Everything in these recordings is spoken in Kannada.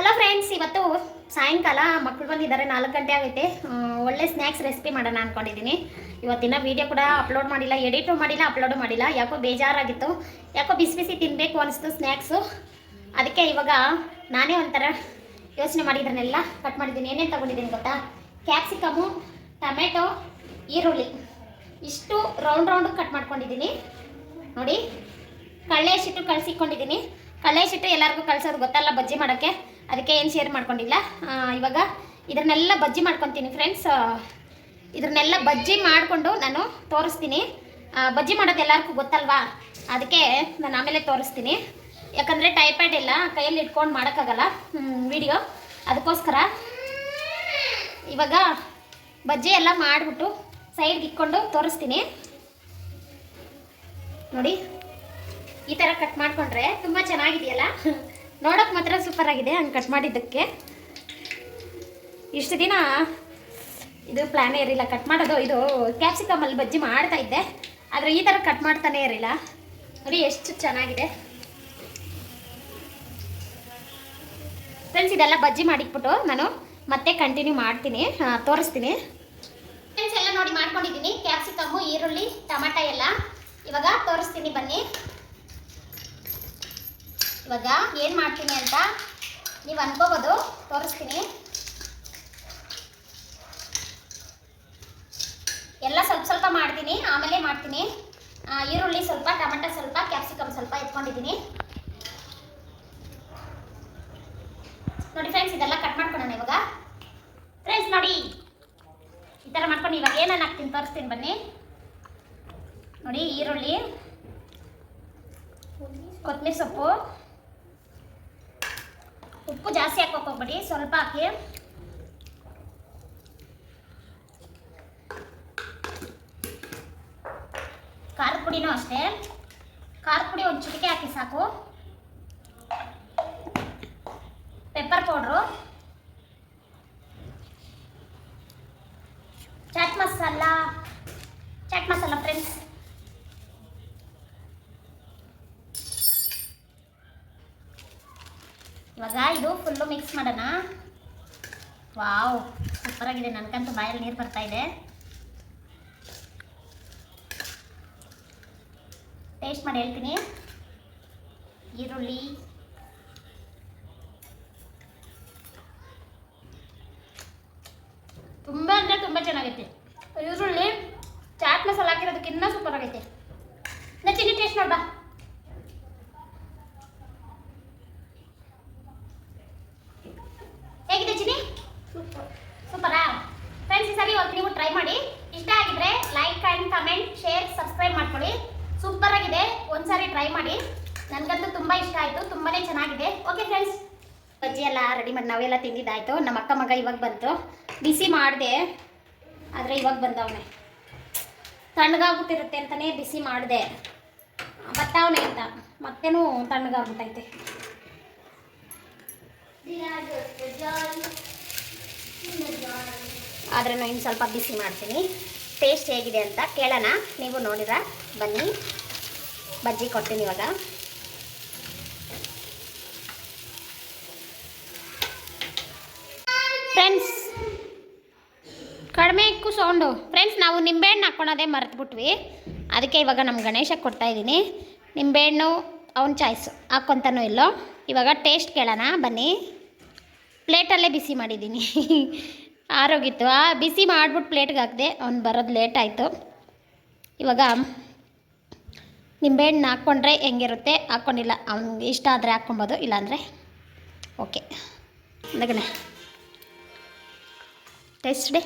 ಹಲೋ ಫ್ರೆಂಡ್ಸ್, ಇವತ್ತು ಸಾಯಂಕಾಲ ಮಕ್ಕಳು ಬಂದಿದ್ದಾರೆ. 4 ಗಂಟೆ ಆಗೈತೆ. ಒಳ್ಳೆ ಸ್ನ್ಯಾಕ್ಸ್ ರೆಸಿಪಿ ಮಾಡೋಣ ಅಂದ್ಕೊಂಡಿದ್ದೀನಿ. ಇವತ್ತಿನ ವೀಡಿಯೋ ಕೂಡ ಅಪ್ಲೋಡ್ ಮಾಡಿಲ್ಲ, ಎಡಿಟು ಮಾಡಿಲ್ಲ, ಅಪ್ಲೋಡು ಮಾಡಿಲ್ಲ. ಯಾಕೋ ಬೇಜಾರಾಗಿತ್ತು. ಯಾಕೋ ಬಿಸಿ ಬಿಸಿ ತಿನ್ನಬೇಕು ಅನಿಸ್ತು ಸ್ನ್ಯಾಕ್ಸು. ಅದಕ್ಕೆ ಇವಾಗ ನಾನೇ ಒಂಥರ ಯೋಚನೆ ಮಾಡಿದ್ದನ್ನೆಲ್ಲ ಕಟ್ ಮಾಡಿದ್ದೀನಿ. ಏನೇನು ತೊಗೊಂಡಿದ್ದೀನಿ ಗೊತ್ತಾ? ಕ್ಯಾಪ್ಸಿಕಮು, ಟೊಮೆಟೊ, ಈರುಳ್ಳಿ ಇಷ್ಟು ರೌಂಡ್ ಕಟ್ ಮಾಡ್ಕೊಂಡಿದ್ದೀನಿ ನೋಡಿ. ಕಳ್ಳೆ ಶಿಟ್ಟು ಕಳಿಸಿಕೊಂಡಿದ್ದೀನಿ. ಕಳ್ಳೆ ಶಿಟ್ಟು ಎಲ್ಲರಿಗೂ ಕಳಿಸೋದು ಗೊತ್ತಲ್ಲ ಬಜ್ಜಿ ಮಾಡೋಕ್ಕೆ, ಅದಕ್ಕೆ ಏನು ಶೇರ್ ಮಾಡ್ಕೊಂಡಿಲ್ಲ. ಇವಾಗ ಇದನ್ನೆಲ್ಲ ಬಜ್ಜಿ ಮಾಡ್ಕೊತೀನಿ ಫ್ರೆಂಡ್ಸ್. ಇದನ್ನೆಲ್ಲ ಬಜ್ಜಿ ಮಾಡಿಕೊಂಡು ನಾನು ತೋರಿಸ್ತೀನಿ. ಬಜ್ಜಿ ಮಾಡೋದು ಎಲ್ಲರಿಗೂ ಗೊತ್ತಲ್ವಾ, ಅದಕ್ಕೆ ನಾನು ಆಮೇಲೆ ತೋರಿಸ್ತೀನಿ. ಯಾಕಂದರೆ ಟೈಪ್ಯಾಡ್ ಇಲ್ಲ, ಕೈಯಲ್ಲಿ ಇಟ್ಕೊಂಡು ಮಾಡೋಕ್ಕಾಗಲ್ಲ ವಿಡಿಯೋ, ಅದಕ್ಕೋಸ್ಕರ ಇವಾಗ ಬಜ್ಜಿ ಎಲ್ಲ ಮಾಡಿಬಿಟ್ಟು ಸೈಡ್ಗೆ ಇಟ್ಕೊಂಡು ತೋರಿಸ್ತೀನಿ ನೋಡಿ. ಈ ಥರ ಕಟ್ ಮಾಡಿಕೊಂಡ್ರೆ ತುಂಬ ಚೆನ್ನಾಗಿದೆಯಲ್ಲ, ನೋಡೋಕೆ ಮಾತ್ರ ಸೂಪರ್ ಆಗಿದೆ ಹಂಗೆ ಕಟ್ ಮಾಡಿದ್ದಕ್ಕೆ. ಇಷ್ಟು ದಿನ ಇದು ಪ್ಲ್ಯಾನೇ ಇರಲಿಲ್ಲ ಕಟ್ ಮಾಡೋದು. ಇದು ಕ್ಯಾಪ್ಸಿಕಮಲ್ಲಿ ಬಜ್ಜಿ ಮಾಡ್ತಾ ಇದ್ದೆ, ಆದರೆ ಈ ಥರ ಕಟ್ ಮಾಡ್ತಾನೇ ಇರಲಿಲ್ಲ ನೋಡಿ. ಎಷ್ಟು ಚೆನ್ನಾಗಿದೆ ಫ್ರೆಂಡ್ಸ್. ಇದೆಲ್ಲ ಬಜ್ಜಿ ಮಾಡಿಟ್ಬಿಟ್ಟು ನಾನು ಮತ್ತೆ ಕಂಟಿನ್ಯೂ ಮಾಡ್ತೀನಿ, ತೋರಿಸ್ತೀನಿ ಫ್ರೆಂಡ್ಸ್. ಎಲ್ಲ ನೋಡಿ ಮಾಡ್ಕೊಂಡಿದ್ದೀನಿ, ಕ್ಯಾಪ್ಸಿಕಮ್ಮು, ಈರುಳ್ಳಿ, ಟೊಮೆಟೊ ಎಲ್ಲ. ಇವಾಗ ತೋರಿಸ್ತೀನಿ ಬನ್ನಿ. ಇವಾಗ ಏನು ಮಾಡ್ತೀನಿ ಅಂತ ನೀವು ಅನ್ಕೋಬೋದು, ತೋರಿಸ್ತೀನಿ. ಎಲ್ಲ ಸ್ವಲ್ಪ ಸ್ವಲ್ಪ ಮಾಡ್ತೀನಿ, ಆಮೇಲೆ ಮಾಡ್ತೀನಿ. ಈರುಳ್ಳಿ ಸ್ವಲ್ಪ, ಟೊಮೆಟೊ ಸ್ವಲ್ಪ, ಕ್ಯಾಪ್ಸಿಕಮ್ ಸ್ವಲ್ಪ ಎತ್ಕೊಂಡಿದ್ದೀನಿ ನೋಡಿ ಫ್ರೆಂಡ್ಸ್. ಇದೆಲ್ಲ ಕಟ್ ಮಾಡ್ಕೊಳ್ಳೋಣ ಇವಾಗ ಫ್ರೆಂಡ್ಸ್. ನೋಡಿ ಈ ಥರ ಮಾಡ್ಕೊಂಡು ಇವಾಗ ಏನೇನು ಹಾಕ್ತೀನಿ ತೋರಿಸ್ತೀನಿ ಬನ್ನಿ ನೋಡಿ. ಈರುಳ್ಳಿ, ಕೊತ್ತಂಬರಿ ಸೊಪ್ಪು, ಉಪ್ಪು ಜಾಸ್ತಿ ಹಾಕೋಕೆ ಹೋಗ್ಬೇಡಿ, ಸ್ವಲ್ಪ ಹಾಕಿ. ಖಾರದ ಪುಡಿನೂ ಅಷ್ಟೇ, ಖಾರದ ಪುಡಿ ಒಂದು ಚಿಟಿಕೆ ಹಾಕಿ ಸಾಕು. Pepper powder, chaat masala friends. ಇವಾಗ ಇದು ಫುಲ್ಲು ಮಿಕ್ಸ್ ಮಾಡೋಣ. ವಾವ್, ಸೂಪರಾಗಿದೆ. ನನಗಂತೂ ಬಾಯಲ್ಲಿ ನೀರು ಬರ್ತಾ ಇದೆ. ಟೇಸ್ಟ್ ಮಾಡಿ ಹೇಳ್ತೀನಿ. ಈರುಳ್ಳಿ, ತುಂಬ ಅಂದರೆ ತುಂಬ ಚೆನ್ನಾಗೈತೆ. ಈರುಳ್ಳಿ ಚಾಟ್ ಮಸಾಲ ಹಾಕಿರೋದಕ್ಕೆ ಇನ್ನೂ ಸೂಪರ್ ಆಗೈತೆ. ನಾ ಚಿಲ್ಲಿ ಟೇಸ್ಟ್ ನೋಡ್ಬಾ. ಹೇಗಿದೆ ಚಿನಿ? ಸೂಪರಾ ಫ್ರೆಂಡ್ಸ್. ಈ ಸರಿ ಇವತ್ತು ನೀವು ಟ್ರೈ ಮಾಡಿ. ಇಷ್ಟ ಆಗಿದ್ರೆ like and comment, share, subscribe ಮಾಡ್ಕೊಳ್ಳಿ. ಸೂಪರ್ ಆಗಿದೆ, ಒಂದ್ಸಾರಿ ಟ್ರೈ ಮಾಡಿ. ನನಗಂತೂ ತುಂಬ ಇಷ್ಟ ಆಯಿತು, ತುಂಬಾ ಚೆನ್ನಾಗಿದೆ. ಓಕೆ ಫ್ರೆಂಡ್ಸ್, ಬಜ್ಜಿ ಎಲ್ಲ ರೆಡಿ ಮಾಡಿ ನಾವೆಲ್ಲ ತಿಂದಿದ್ದಾಯಿತು. ನಮ್ಮ ಅಕ್ಕ ಮಗ ಇವಾಗ ಬಂತು. ಬಿಸಿ ಮಾಡಿದೆ, ಆದರೆ ಇವಾಗ ಬಂದವನೇ. ತಣ್ಣಗಾಗ್ಬಿಟ್ಟಿರುತ್ತೆ ಅಂತಲೇ ಬಿಸಿ ಮಾಡಿದೆ, ಬತ್ತವನೇ ಅಂತ ಮತ್ತೇನು ತಣ್ಣಗಾಗ್ಬಿಟ್ಟೈತೆ. ಆದರೆ ನಾನು ಇನ್ನು ಸ್ವಲ್ಪ ಬಿಸಿ ಮಾಡ್ತೀನಿ. ಟೇಸ್ಟ್ ಹೇಗಿದೆ ಅಂತ ಕೇಳೋಣ. ನೀವು ನೋಡಿರ ಬನ್ನಿ. ಬಜ್ಜಿ ಕೊಡ್ತೀನಿ ಇವಾಗ. ಫ್ರೆಂಡ್ಸ್ ಕಡಿಮೆ ಇಕ್ಕು ಸೌಂಡು. ಫ್ರೆಂಡ್ಸ್, ನಾವು ನಿಂಬೆಹಣ್ಣು ಹಾಕ್ಕೊಳೋದೇ ಮರೆತುಬಿಟ್ವಿ, ಅದಕ್ಕೆ ಇವಾಗ ನಮ್ಮ ಗಣೇಶಕ್ಕೆ ಕೊಡ್ತಾಯಿದ್ದೀನಿ. ನಿಂಬೆಹಣ್ಣು ಅವನ ಚಾಯ್ಸು, ಹಾಕ್ಕೊತಾನೋ ಇಲ್ಲೋ. ಇವಾಗ ಟೇಸ್ಟ್ ಕೇಳೋಣ ಬನ್ನಿ. ಪ್ಲೇಟಲ್ಲೇ ಬಿಸಿ ಮಾಡಿದ್ದೀನಿ, ಆರೋಗಿತ್ತು. ಬಿಸಿ ಮಾಡಿಬಿಟ್ಟು ಪ್ಲೇಟ್ಗೆ ಹಾಕಿದೆ, ಅವ್ನು ಬರೋದು ಲೇಟ್ ಆಯಿತು. ಇವಾಗ ನಿಂಬೆಹಣ್ಣು ಹಾಕ್ಕೊಂಡ್ರೆ ಹೆಂಗಿರುತ್ತೆ, ಹಾಕ್ಕೊಂಡಿಲ್ಲ ಅವ್ನಿಗೆ ಇಷ್ಟ ಆದರೆ ಹಾಕ್ಕೊಬೋದು, ಇಲ್ಲಾಂದರೆ ಓಕೆ. ಅದಕ್ಕೆ ಟೇಸ್ಟ್ ಡೇ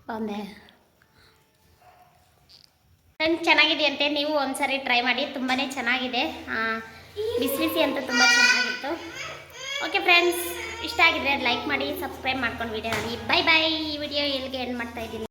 ಬಂದೆ ಫ್ರೆಂಡ್ಸ್. ಚೆನ್ನಾಗಿದೆಯಂತೆ, ನೀವು ಒಂದ್ಸರಿ ಟ್ರೈ ಮಾಡಿ. ತುಂಬಾ ಚೆನ್ನಾಗಿದೆ, ಬಿಸಿ ಬಿಸಿ ಅಂತ ತುಂಬ ಚೆನ್ನಾಗಿತ್ತು. ಓಕೆ ಫ್ರೆಂಡ್ಸ್, ಇಷ್ಟ ಆಗಿದ್ರೆ ಲೈಕ್ ಮಾಡಿ, ಸಬ್ಸ್ಕ್ರೈಬ್ ಮಾಡ್ಕೊಂಡು ವಿಡಿಯೋ ನೋಡಿ. Bye bye. ಈ ವಿಡಿಯೋ ಎಲ್ಲಿಗೆ ಎಂಡ್ ಮಾಡ್ತಾಯಿದ್ದೀನಿ.